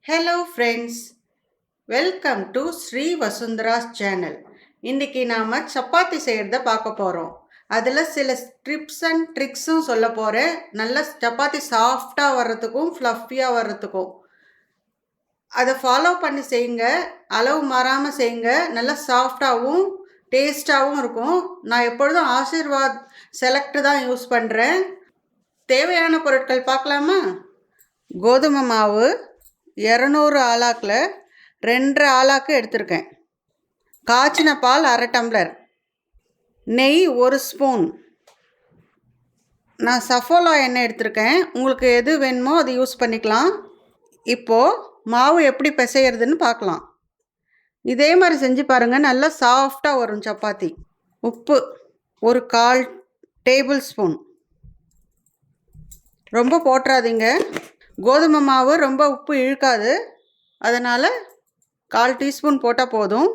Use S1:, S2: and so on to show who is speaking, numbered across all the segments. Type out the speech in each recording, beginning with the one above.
S1: Hello friends, welcome to Sri Vasundhara's channel. இன்றைக்கி நாம் சப்பாத்தி செய்கிறத பார்க்க போகிறோம். அதில் சில டிப்ஸ் அண்ட் ட்ரிக்ஸும் சொல்ல போகிறேன். நல்லா சப்பாத்தி சாஃப்டாக வர்றதுக்கும் ஃப்ளஃபியாக வர்றதுக்கும் அதை ஃபாலோ பண்ணி செய்யுங்க. அளவு மாறாமல் செய்யுங்க. நல்லா சாஃப்டாகவும் டேஸ்ட்டாகவும் இருக்கும். நான் எப்பொழுதும் ஆசீர்வாத் செலக்ட் தான் யூஸ் பண்ணுறேன். தேவையான பொருட்கள் பார்க்கலாமா? கோதுமை மாவு 200 ஆலாக்கில் 2.5 ஆலாக்கு எடுத்திருக்கேன். காய்ச்சின பால் 1/2 டம்ளர், நெய் 1 ஸ்பூன், நான் சஃபோலா எண்ணெய் எடுத்திருக்கேன். உங்களுக்கு எது வேணுமோ அது யூஸ் பண்ணிக்கலாம். இப்போது மாவு எப்படி பிசைகிறதுன்னு பார்க்கலாம். இதே மாதிரி செஞ்சு பாருங்கள், நல்லா சாஃப்டாக வரும் சப்பாத்தி. உப்பு 1/4 டேபிள் ஸ்பூன், ரொம்ப போட்டுறாதீங்க. கோதுமை மாவு ரொம்ப உப்பு இழுக்காது, அதனால் 1/4 டீஸ்பூன் போட்டால் போதும்.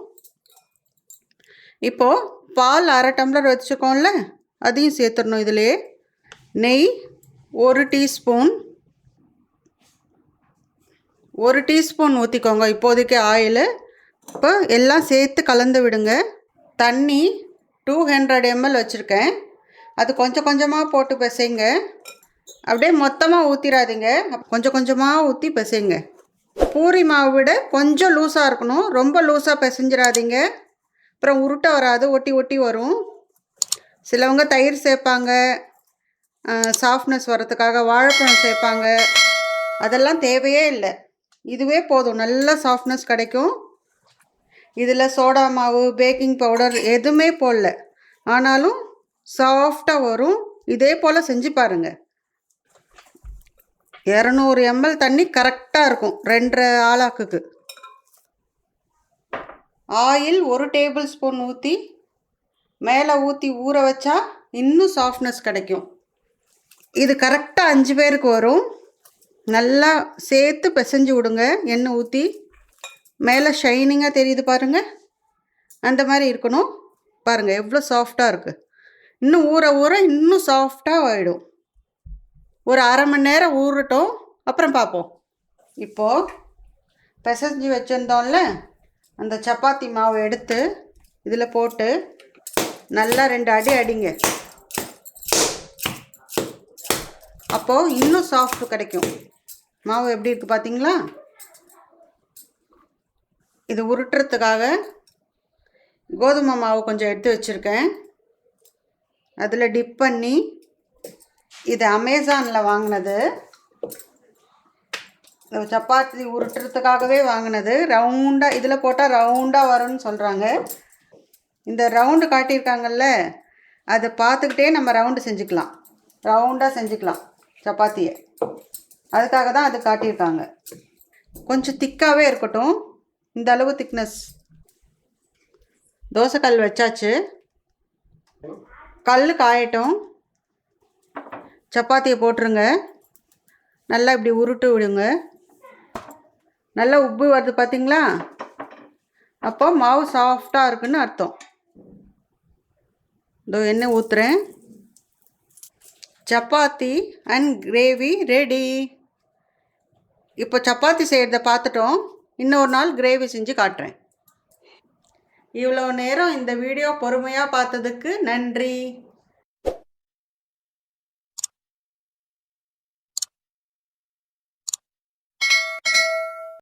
S1: இப்போது பால் 1/2 டம்ளர் வச்சுக்கோம்ல, அதையும் சேர்த்துடணும். இதிலே நெய் 1 டீஸ்பூன், 1 டீஸ்பூன் ஊற்றிக்கோங்க இப்போதைக்கு ஆயில். இப்போ எல்லாம் சேர்த்து கலந்து விடுங்க. தண்ணி 200 ml வச்சுருக்கேன். அது கொஞ்சம் கொஞ்சமாக போட்டு பிசைங்க. அப்படியே மொத்தமாக ஊற்றிடாதீங்க, கொஞ்சம் கொஞ்சமாக ஊற்றி பிசைங்க. பூரி மாவை விட கொஞ்சம் லூஸாக இருக்கணும், ரொம்ப லூஸாக பிசைஞ்சிடாதீங்க, அப்புறம் உருட்டை வராது, ஒட்டி ஒட்டி வரும். சிலவங்க தயிர் சேர்ப்பாங்க, சாஃப்ட்னஸ் வரத்துக்காக வாழைப்பழம் சேர்ப்பாங்க. அதெல்லாம் தேவையே இல்லை, இதுவே போதும், நல்ல சாஃப்ட்னஸ் கிடைக்கும். இதில் சோடா மாவு, பேக்கிங் பவுடர் எதுவுமே போடல, ஆனாலும் சாஃப்டாக வரும். இதே போல் செஞ்சு பாருங்கள். 200 ml தண்ணி கரெக்டாக இருக்கும் 2.5 ஆலாக்குக்கு. ஆயில் 1 டேபிள் ஸ்பூன் ஊற்றி மேலே ஊற்றி ஊற வச்சா இன்னும் சாஃப்ட்னஸ் கிடைக்கும். இது கரெக்டாக 5 பேருக்கு வரும். நல்லா சேர்த்து பிசைஞ்சு விடுங்க. எண்ணெய் ஊற்றி மேலே ஷைனிங்காக தெரியுது பாருங்கள், அந்த மாதிரி இருக்கணும். பாருங்கள் எவ்வளோ சாஃப்டாக இருக்குது. இன்னும் ஊற ஊற இன்னும் சாஃப்டாக ஆகிடும். ஒரு 1/2 மணி நேரம் ஊறட்டும், அப்புறம் பார்ப்போம். இப்போது பிசைஞ்சு வச்சுருந்தோம்ல, அந்த சப்பாத்தி மாவை எடுத்து இதில் போட்டு நல்லா 2 அடி அடிங்க. அப்போது இன்னும் சாஃப்ட் கிடைக்கும். மாவு எப்படி இருக்குது பார்த்தீங்களா? இது உருட்டுறதுக்காக கோதுமை மாவு கொஞ்சம் எடுத்து வச்சுருக்கேன். அதில் டிப் பண்ணி, இது அமேசானில் வாங்கினது, சப்பாத்தி உருட்டுறதுக்காகவே வாங்கினது. ரவுண்டாக இதில் போட்டால் ரவுண்டாக வரும்னு சொல்கிறாங்க. இந்த ரவுண்டு காட்டியிருக்காங்கல்ல, அதை பார்த்துக்கிட்டே நம்ம ரவுண்டு செஞ்சுக்கலாம், ரவுண்டாக செஞ்சுக்கலாம் சப்பாத்தியை. அதுக்காக தான் அது காட்டியிருக்காங்க. கொஞ்சம் திக்காகவே இருக்கட்டும், இந்த அளவு திக்னஸ். தோசைக்கல் வச்சாச்சு, கல் காயட்டும். சப்பாத்தியை போட்டுருங்க, நல்லா இப்படி உருட்டு விடுங்க. நல்லா உப்பு வருது பார்த்தீங்களா? அப்போ மாவு சாஃப்டாக இருக்குன்னு அர்த்தம். இதோ எண்ணெய் ஊற்றுறேன். Chapati and gravy ready. இப்போ சப்பாத்தி செய்கிறத பார்த்துட்டோம், இன்னொரு நாள் கிரேவி செஞ்சு காட்டுறேன். இவ்வளோ நேரம் இந்த வீடியோ பொறுமையாக பார்த்ததுக்கு நன்றி.